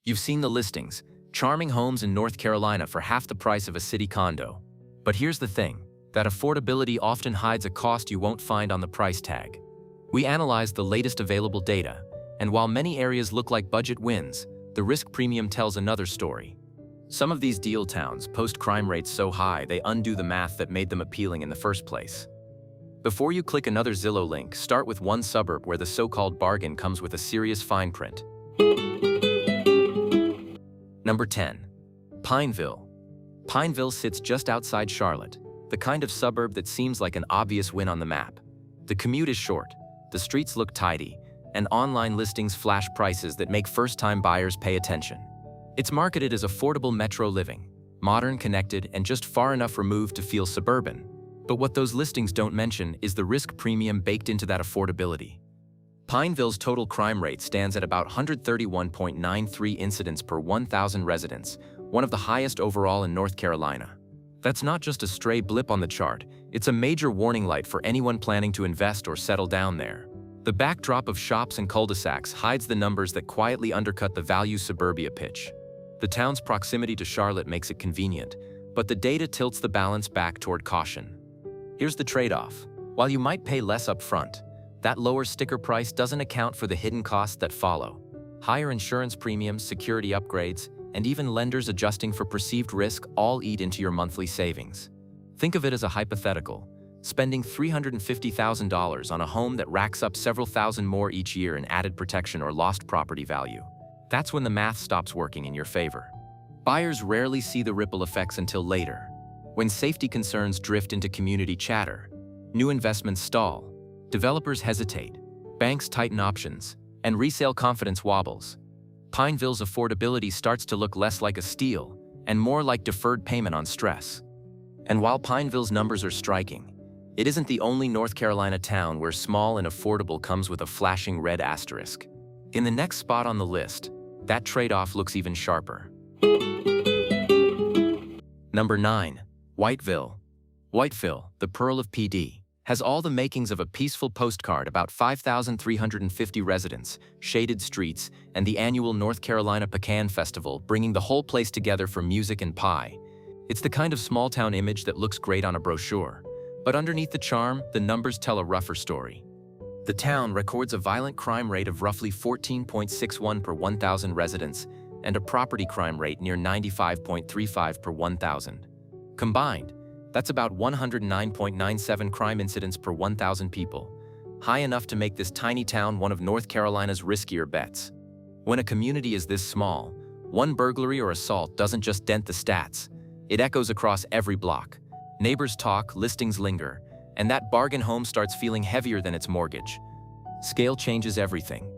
You've seen the listings, charming homes in North Carolina for half the price of a city condo. But here's the thing, that affordability often hides a cost you won't find on the price tag. We analyzed the latest available data, and while many areas look like budget wins, the risk premium tells another story. Some of these deal towns post crime rates so high they undo the math that made them appealing in the first place. Before you click another Zillow link, start with one suburb where the so-called bargain comes with a serious fine print. Number 10. Pineville. Pineville sits just outside Charlotte, the kind of suburb that seems like an obvious win on the map. The commute is short, the streets look tidy, and online listings flash prices that make first-time buyers pay attention. It's marketed as affordable metro living, modern, connected, and just far enough removed to feel suburban. But what those listings don't mention is the risk premium baked into that affordability. Pineville's total crime rate stands at about 131.93 incidents per 1,000 residents, one of the highest overall in North Carolina. That's not just a stray blip on the chart, it's a major warning light for anyone planning to invest or settle down there. The backdrop of shops and cul-de-sacs hides the numbers that quietly undercut the value suburbia pitch. The town's proximity to Charlotte makes it convenient, but the data tilts the balance back toward caution. Here's the trade-off. While you might pay less upfront, that lower sticker price doesn't account for the hidden costs that follow. Higher insurance premiums, security upgrades, and even lenders adjusting for perceived risk all eat into your monthly savings. Think of it as a hypothetical. Spending $350,000 on a home that racks up several thousand more each year in added protection or lost property value. That's when the math stops working in your favor. Buyers rarely see the ripple effects until later, when safety concerns drift into community chatter, new investments stall, developers hesitate, banks tighten options, and resale confidence wobbles. Pineville's affordability starts to look less like a steal and more like deferred payment on stress. And while Pineville's numbers are striking, it isn't the only North Carolina town where small and affordable comes with a flashing red asterisk. In the next spot on the list, that trade-off looks even sharper. Number 9. Whiteville. Whiteville, the Pearl of PD, has all the makings of a peaceful postcard about 5,350 residents, shaded streets, and the annual North Carolina Pecan Festival bringing the whole place together for music and pie. It's the kind of small-town image that looks great on a brochure. But underneath the charm, the numbers tell a rougher story. The town records a violent crime rate of roughly 14.61 per 1,000 residents and a property crime rate near 95.35 per 1,000. Combined, that's about 109.97 crime incidents per 1,000 people, high enough to make this tiny town one of North Carolina's riskier bets. When a community is this small, one burglary or assault doesn't just dent the stats, it echoes across every block. Neighbors talk, listings linger, and that bargain home starts feeling heavier than its mortgage. Scale changes everything.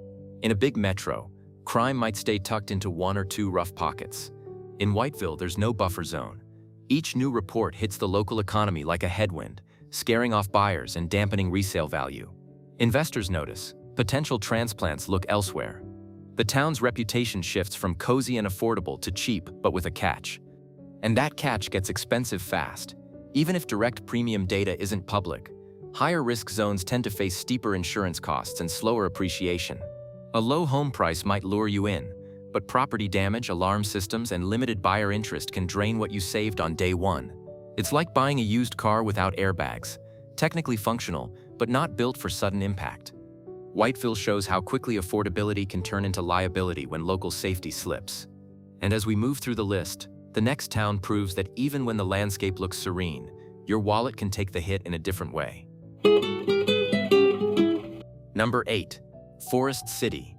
In a big metro, crime might stay tucked into one or two rough pockets. In Whiteville, there's no buffer zone. Each new report hits the local economy like a headwind, scaring off buyers and dampening resale value. Investors notice, potential transplants look elsewhere. The town's reputation shifts from cozy and affordable to cheap, but with a catch. And that catch gets expensive fast. Even if direct premium data isn't public, higher risk zones tend to face steeper insurance costs and slower appreciation. A low home price might lure you in, but property damage, alarm systems, and limited buyer interest can drain what you saved on day one. It's like buying a used car without airbags, technically functional, but not built for sudden impact. Whiteville shows how quickly affordability can turn into liability when local safety slips. And as we move through the list, the next town proves that even when the landscape looks serene, your wallet can take the hit in a different way. Number 8. Forest City.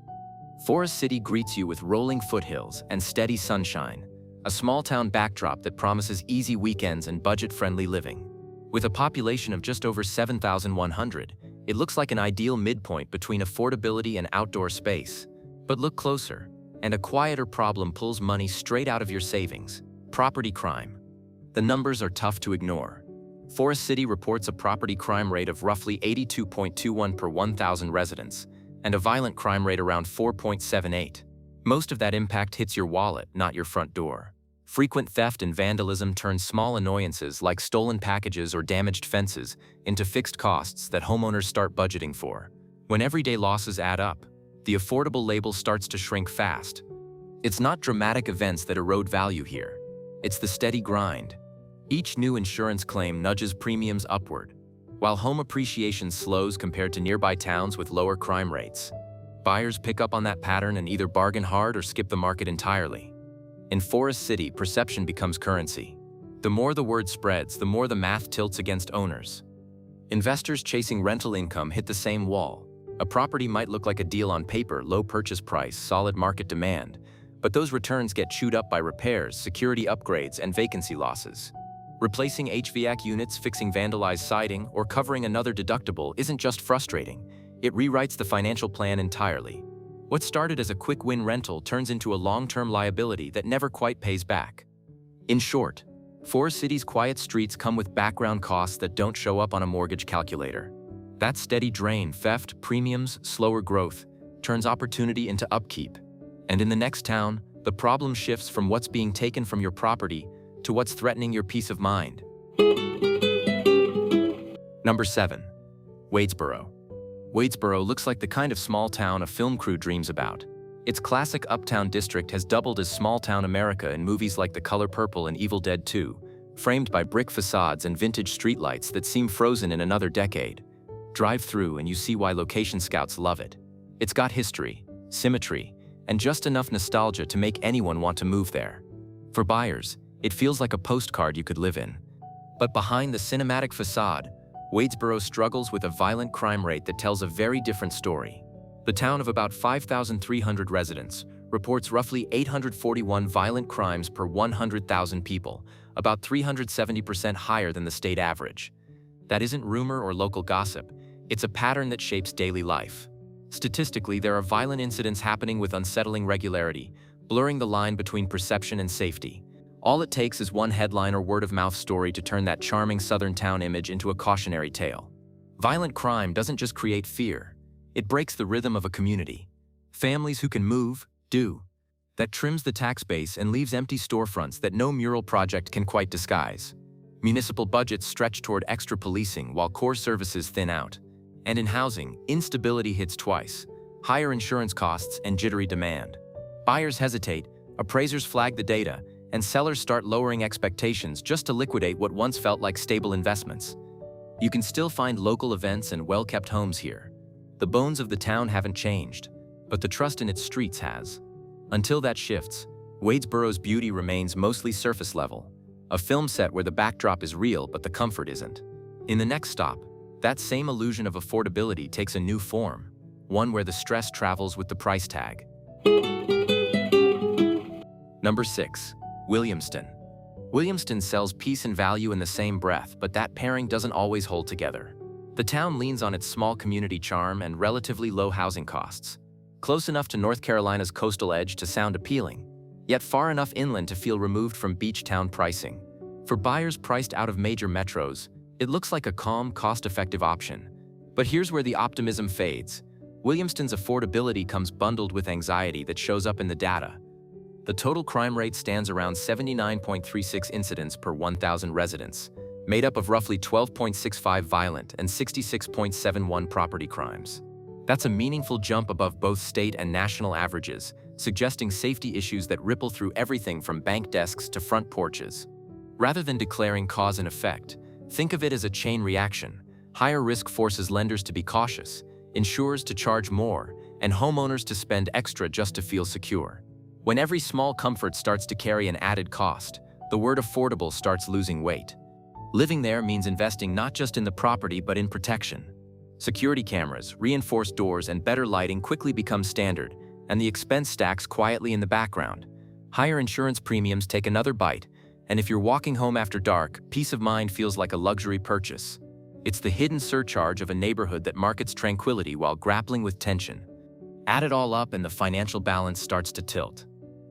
Forest City greets you with rolling foothills and steady sunshine, a small-town backdrop that promises easy weekends and budget-friendly living. With a population of just over 7,100, it looks like an ideal midpoint between affordability and outdoor space. But look closer, and a quieter problem pulls money straight out of your savings: property crime. The numbers are tough to ignore. Forest City reports a property crime rate of roughly 82.21 per 1,000 residents, and a violent crime rate around 4.78. Most of that impact hits your wallet, not your front door. Frequent theft and vandalism turn small annoyances like stolen packages or damaged fences into fixed costs that homeowners start budgeting for. When everyday losses add up, the affordable label starts to shrink fast. It's not dramatic events that erode value here. It's the steady grind. Each new insurance claim nudges premiums upward, while home appreciation slows compared to nearby towns with lower crime rates. Buyers pick up on that pattern and either bargain hard or skip the market entirely. In Forest City, perception becomes currency. The more the word spreads, the more the math tilts against owners. Investors chasing rental income hit the same wall. A property might look like a deal on paper, low purchase price, solid market demand, but those returns get chewed up by repairs, security upgrades, and vacancy losses. Replacing HVAC units, fixing vandalized siding, or covering another deductible isn't just frustrating, it rewrites the financial plan entirely. What started as a quick win rental turns into a long-term liability that never quite pays back. In short, Forest City's quiet streets come with background costs that don't show up on a mortgage calculator. That steady drain, theft, premiums, slower growth, turns opportunity into upkeep. And in the next town, the problem shifts from what's being taken from your property to what's threatening your peace of mind. Number 7. Wesboro. Wesboro looks like the kind of small town a film crew dreams about. Its classic uptown district has doubled as small-town America in movies like The Color Purple and Evil Dead 2, framed by brick facades and vintage streetlights that seem frozen in another decade. Drive through and you see why location scouts love it. It's got history, symmetry, and just enough nostalgia to make anyone want to move there. For buyers, it feels like a postcard you could live in. But behind the cinematic facade, Wesboro struggles with a violent crime rate that tells a very different story. The town of about 5,300 residents reports roughly 841 violent crimes per 100,000 people, about 370% higher than the state average. That isn't rumor or local gossip, it's a pattern that shapes daily life. Statistically, there are violent incidents happening with unsettling regularity, blurring the line between perception and safety. All it takes is one headline or word-of-mouth story to turn that charming southern town image into a cautionary tale. Violent crime doesn't just create fear, it breaks the rhythm of a community. Families who can move, do. That trims the tax base and leaves empty storefronts that no mural project can quite disguise. Municipal budgets stretch toward extra policing while core services thin out. And in housing, instability hits twice: higher insurance costs and jittery demand. Buyers hesitate, appraisers flag the data, and sellers start lowering expectations just to liquidate what once felt like stable investments. You can still find local events and well-kept homes here. The bones of the town haven't changed, but the trust in its streets has. Until that shifts, Wesboro's beauty remains mostly surface level, a film set where the backdrop is real but the comfort isn't. In the next stop, that same illusion of affordability takes a new form, one where the stress travels with the price tag. Number 6. Williamston. Williamston sells peace and value in the same breath, but that pairing doesn't always hold together. The town leans on its small community charm and relatively low housing costs. Close enough to North Carolina's coastal edge to sound appealing, yet far enough inland to feel removed from beach town pricing. For buyers priced out of major metros, it looks like a calm, cost-effective option. But here's where the optimism fades. Williamston's affordability comes bundled with anxiety that shows up in the data. The total crime rate stands around 79.36 incidents per 1,000 residents, made up of roughly 12.65 violent and 66.71 property crimes. That's a meaningful jump above both state and national averages, suggesting safety issues that ripple through everything from bank desks to front porches. Rather than declaring cause and effect, think of it as a chain reaction. Higher risk forces lenders to be cautious, insurers to charge more, and homeowners to spend extra just to feel secure. When every small comfort starts to carry an added cost, the word affordable starts losing weight. Living there means investing not just in the property but in protection. Security cameras, reinforced doors, and better lighting quickly become standard, and the expense stacks quietly in the background. Higher insurance premiums take another bite, and if you're walking home after dark, peace of mind feels like a luxury purchase. It's the hidden surcharge of a neighborhood that markets tranquility while grappling with tension. Add it all up and the financial balance starts to tilt.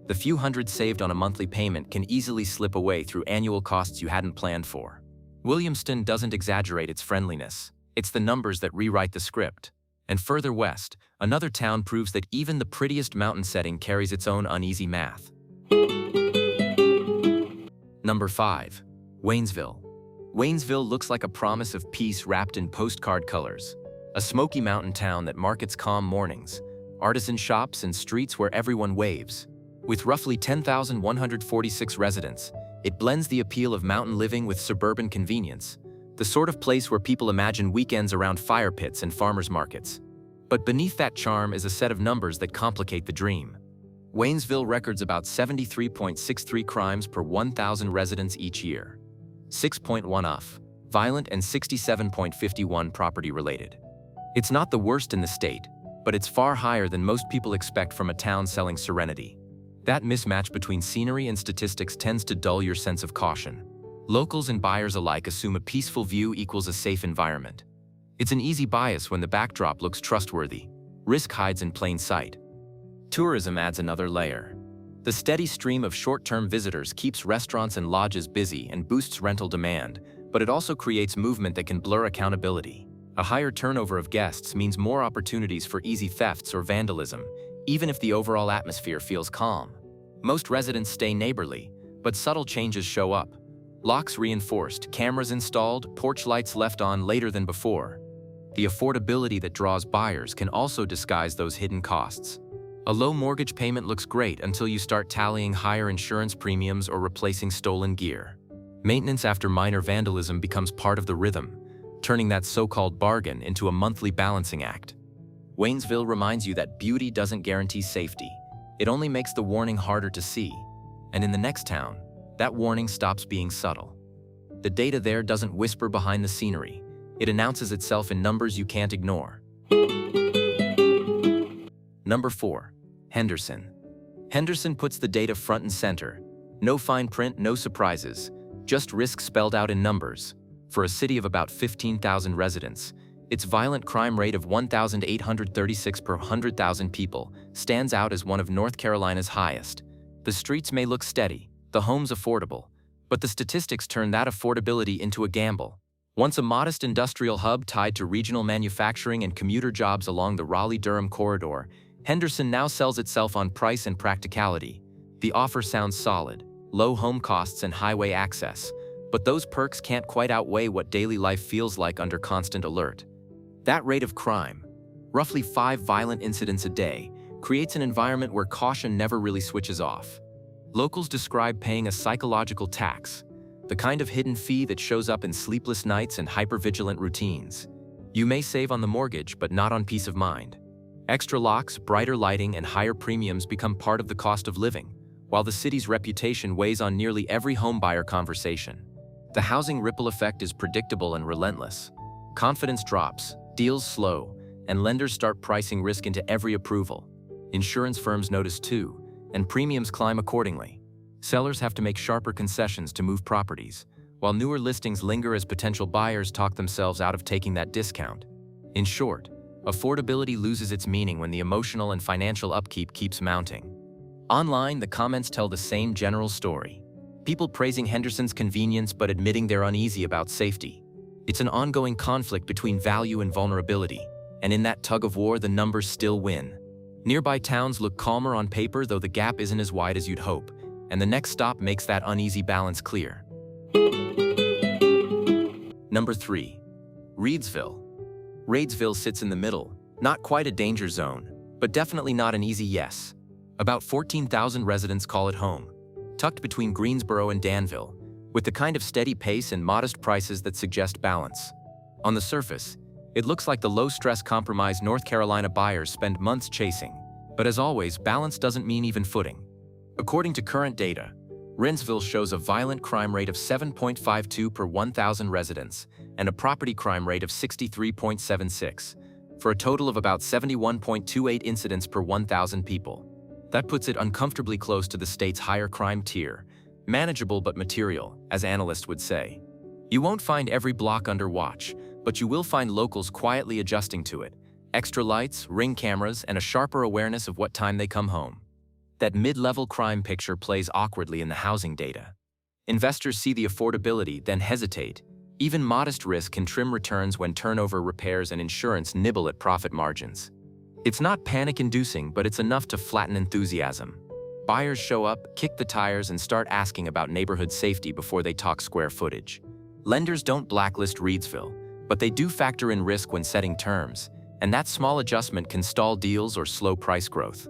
The few hundred saved on a monthly payment can easily slip away through annual costs you hadn't planned for. Williamston doesn't exaggerate its friendliness. It's the numbers that rewrite the script. And further west, another town proves that even the prettiest mountain setting carries its own uneasy math. Number 5. Waynesville. Waynesville looks like a promise of peace wrapped in postcard colors. A smoky mountain town that markets calm mornings, artisan shops, and streets where everyone waves. With roughly 10,146 residents, it blends the appeal of mountain living with suburban convenience, the sort of place where people imagine weekends around fire pits and farmers markets. But beneath that charm is a set of numbers that complicate the dream. Waynesville records about 73.63 crimes per 1,000 residents each year. 6.1 off, violent, and 67.51 property-related. It's not the worst in the state, but it's far higher than most people expect from a town selling serenity. That mismatch between scenery and statistics tends to dull your sense of caution. Locals and buyers alike assume a peaceful view equals a safe environment. It's an easy bias when the backdrop looks trustworthy. Risk hides in plain sight. Tourism adds another layer. The steady stream of short-term visitors keeps restaurants and lodges busy and boosts rental demand, but it also creates movement that can blur accountability. A higher turnover of guests means more opportunities for easy thefts or vandalism, even if the overall atmosphere feels calm. Most residents stay neighborly, but subtle changes show up. Locks reinforced, cameras installed, porch lights left on later than before. The affordability that draws buyers can also disguise those hidden costs. A low mortgage payment looks great until you start tallying higher insurance premiums or replacing stolen gear. Maintenance after minor vandalism becomes part of the rhythm, turning that so-called bargain into a monthly balancing act. Waynesville reminds you that beauty doesn't guarantee safety. It only makes the warning harder to see. And in the next town, that warning stops being subtle. The data there doesn't whisper behind the scenery. It announces itself in numbers you can't ignore. Number 4. Henderson. Henderson puts the data front and center. No fine print, no surprises, just risk spelled out in numbers. For a city of about 15,000 residents, its violent crime rate of 1,836 per 100,000 people stands out as one of North Carolina's highest. The streets may look steady, the homes affordable, but the statistics turn that affordability into a gamble. Once a modest industrial hub tied to regional manufacturing and commuter jobs along the Raleigh-Durham corridor, Henderson now sells itself on price and practicality. The offer sounds solid, low home costs and highway access, but those perks can't quite outweigh what daily life feels like under constant alert. That rate of crime, roughly 5 violent incidents a day, creates an environment where caution never really switches off. Locals describe paying a psychological tax, the kind of hidden fee that shows up in sleepless nights and hypervigilant routines. You may save on the mortgage, but not on peace of mind. Extra locks, brighter lighting, and higher premiums become part of the cost of living, while the city's reputation weighs on nearly every homebuyer conversation. The housing ripple effect is predictable and relentless. Confidence drops, deals slow, and lenders start pricing risk into every approval. Insurance firms notice too, and premiums climb accordingly. Sellers have to make sharper concessions to move properties, while newer listings linger as potential buyers talk themselves out of taking that discount. In short, affordability loses its meaning when the emotional and financial upkeep keeps mounting. Online, the comments tell the same general story. People praising Henderson's convenience but admitting they're uneasy about safety. It's an ongoing conflict between value and vulnerability, and in that tug-of-war, the numbers still win. Nearby towns look calmer on paper, though the gap isn't as wide as you'd hope, and the next stop makes that uneasy balance clear. Number 3. Reedsville. Reedsville sits in the middle, not quite a danger zone, but definitely not an easy yes. About 14,000 residents call it home, tucked between Greensboro and Danville, with the kind of steady pace and modest prices that suggest balance. On the surface, it looks like the low-stress compromise North Carolina buyers spend months chasing, but as always, balance doesn't mean even footing. According to current data, Reedsville shows a violent crime rate of 7.52 per 1,000 residents and a property crime rate of 63.76, for a total of about 71.28 incidents per 1,000 people. That puts it uncomfortably close to the state's higher crime tier, manageable but material, as analysts would say. You won't find every block under watch, but you will find locals quietly adjusting to it, extra lights, ring cameras, and a sharper awareness of what time they come home. That mid-level crime picture plays awkwardly in the housing data. Investors see the affordability, then hesitate. Even modest risk can trim returns when turnover, repairs, and insurance nibble at profit margins. It's not panic-inducing, but it's enough to flatten enthusiasm. Buyers show up, kick the tires, and start asking about neighborhood safety before they talk square footage. Lenders don't blacklist Reedsville, but they do factor in risk when setting terms, and that small adjustment can stall deals or slow price growth.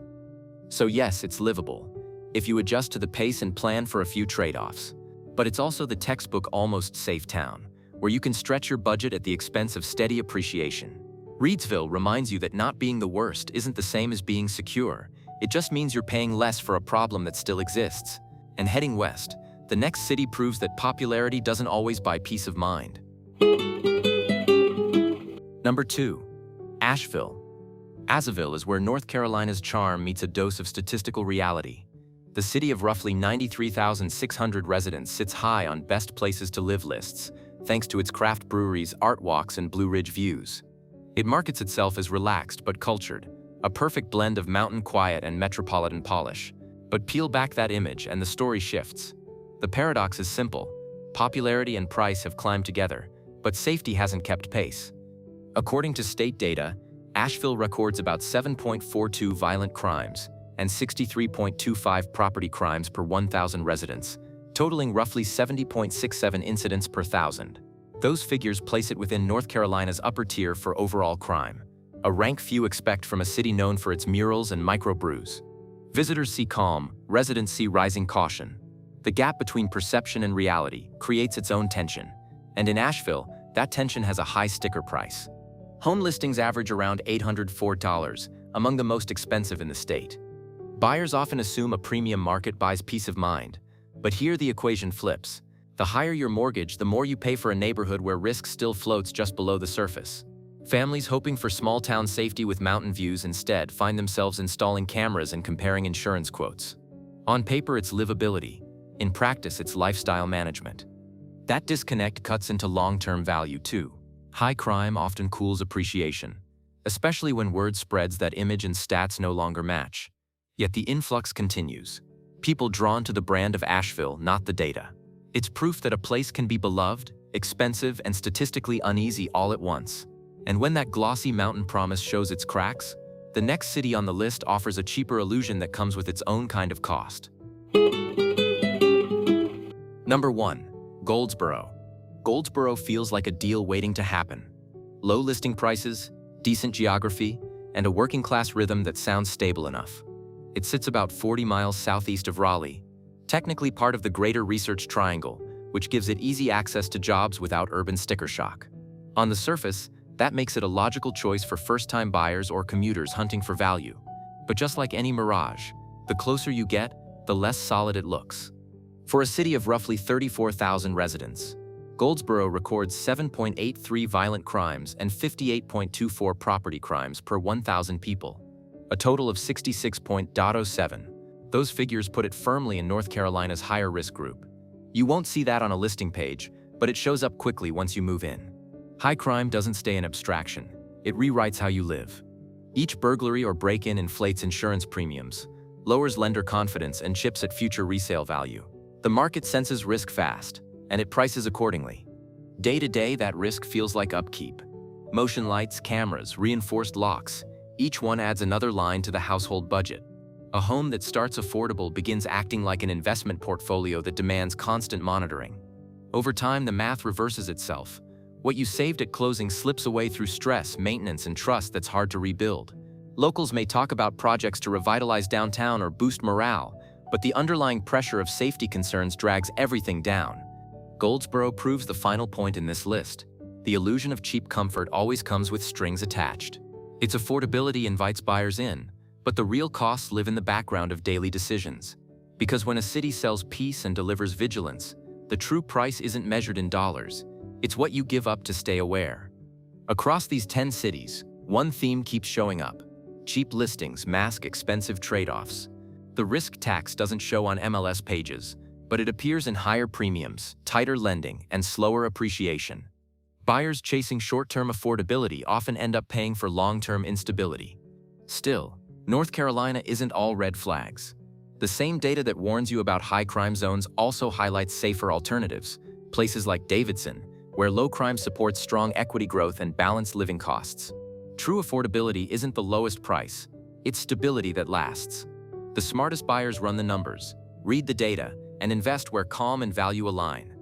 So yes, it's livable. if you adjust to the pace and plan for a few trade-offs. But it's also the textbook almost safe town, where you can stretch your budget at the expense of steady appreciation. Reedsville reminds you that not being the worst isn't the same as being secure. It just means you're paying less for a problem that still exists. And heading west, the next city proves that popularity doesn't always buy peace of mind. Number 2. Asheville. Asheville is where North Carolina's charm meets a dose of statistical reality. The city of roughly 93,600 residents sits high on best places to live lists, thanks to its craft breweries, art walks, and Blue Ridge views. It markets itself as relaxed but cultured, a perfect blend of mountain quiet and metropolitan polish. But peel back that image and the story shifts. The paradox is simple. Popularity and price have climbed together, but safety hasn't kept pace. According to state data, Asheville records about 7.42 violent crimes and 63.25 property crimes per 1,000 residents, totaling roughly 70.67 incidents per 1,000. Those figures place it within North Carolina's upper tier for overall crime, a rank few expect from a city known for its murals and microbrews. Visitors see calm, residents see rising caution. The gap between perception and reality creates its own tension, and in Asheville, that tension has a high sticker price. Home listings average around $804, among the most expensive in the state. Buyers often assume a premium market buys peace of mind, but here the equation flips. The higher your mortgage, the more you pay for a neighborhood where risk still floats just below the surface. Families hoping for small-town safety with mountain views instead find themselves installing cameras and comparing insurance quotes. On paper, it's livability. In practice, it's lifestyle management. That disconnect cuts into long-term value too. High crime often cools appreciation, especially when word spreads that image and stats no longer match. Yet the influx continues. People drawn to the brand of Asheville, not the data. It's proof that a place can be beloved, expensive, and statistically uneasy all at once. And when that glossy mountain promise shows its cracks, the next city on the list offers a cheaper illusion that comes with its own kind of cost. Number 1. Goldsboro. Goldsboro feels like a deal waiting to happen. Low listing prices, decent geography, and a working-class rhythm that sounds stable enough. It sits about 40 miles southeast of Raleigh, technically part of the Greater Research Triangle, which gives it easy access to jobs without urban sticker shock. On the surface, that makes it a logical choice for first-time buyers or commuters hunting for value. But just like any mirage, the closer you get, the less solid it looks. For a city of roughly 34,000 residents, Goldsboro records 7.83 violent crimes and 58.24 property crimes per 1,000 people, a total of 66.07. Those figures put it firmly in North Carolina's higher risk group. You won't see that on a listing page, but it shows up quickly once you move in. High crime doesn't stay an abstraction. It rewrites how you live. Each burglary or break-in inflates insurance premiums, lowers lender confidence, and chips at future resale value. The market senses risk fast, and it prices accordingly. Day to day, that risk feels like upkeep. Motion lights, cameras, reinforced locks, each one adds another line to the household budget. A home that starts affordable begins acting like an investment portfolio that demands constant monitoring. Over time, the math reverses itself. What you saved at closing slips away through stress, maintenance, and trust that's hard to rebuild. Locals may talk about projects to revitalize downtown or boost morale, but the underlying pressure of safety concerns drags everything down. Goldsboro proves the final point in this list. The illusion of cheap comfort always comes with strings attached. Its affordability invites buyers in, but the real costs live in the background of daily decisions. Because when a city sells peace and delivers vigilance, the true price isn't measured in dollars. It's what you give up to stay aware. Across these 10 cities, one theme keeps showing up. Cheap listings mask expensive trade-offs. The risk tax doesn't show on MLS pages, but it appears in higher premiums, tighter lending, and slower appreciation. Buyers chasing short-term affordability often end up paying for long-term instability. Still, North Carolina isn't all red flags. The same data that warns you about high crime zones also highlights safer alternatives, places like Davidson, where low crime supports strong equity growth and balanced living costs. True affordability isn't the lowest price, it's stability that lasts. The smartest buyers run the numbers, read the data, and invest where calm and value align.